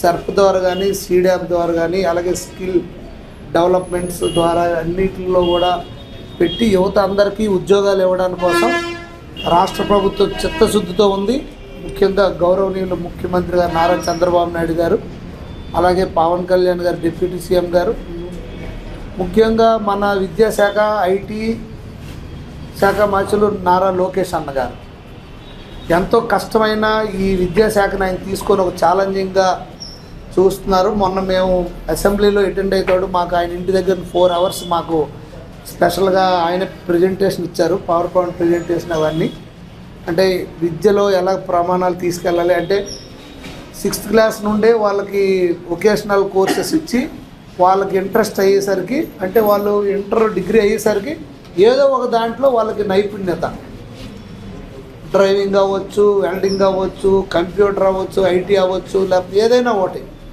సర్ప్ ద్వారా కానీ సీడ్యాప్ ద్వారా కానీ అలాగే స్కిల్ డెవలప్మెంట్స్ ద్వారా అన్నిటిలో కూడా పెట్టి యువత అందరికీ ఉద్యోగాలు ఇవ్వడానికి కోసం రాష్ట్ర ప్రభుత్వం చిత్తశుద్ధితో ఉంది. ముఖ్యంగా గౌరవనీయులు ముఖ్యమంత్రి గారు నారా చంద్రబాబు నాయుడు గారు, అలాగే పవన్ కళ్యాణ్ గారు డిప్యూటీ సీఎం గారు, ముఖ్యంగా మన విద్యాశాఖ ఐటీ శాఖ మంత్రులు నారా లోకేష్ అన్న గారు ఎంతో కష్టమైన ఈ విద్యాశాఖను ఆయన తీసుకొని ఒక ఛాలెంజింగ్గా చూస్తున్నారు. మొన్న మేము అసెంబ్లీలో అటెండ్ అవుతాడు, మాకు ఆయన ఇంటి దగ్గర 4 hours మాకు స్పెషల్గా ఆయన ప్రజెంటేషన్ ఇచ్చారు, పవర్ పాయింట్ ప్రజెంటేషన్. అవన్నీ అంటే విద్యలో ఎలా ప్రమాణాలు తీసుకెళ్ళాలి అంటే 6th class నుండే వాళ్ళకి వొకేషనల్ కోర్సెస్ ఇచ్చి వాళ్ళకి ఇంట్రెస్ట్ అయ్యేసరికి అంటే వాళ్ళు ఇంటర్ డిగ్రీ అయ్యేసరికి ఏదో ఒక దాంట్లో వాళ్ళకి నైపుణ్యత, డ్రైవింగ్ అవ్వచ్చు, వెల్డింగ్ అవ్వచ్చు, కంప్యూటర్ అవ్వచ్చు, ఐటీ అవ్వచ్చు, లేకపోతే ఏదైనా ఒకటి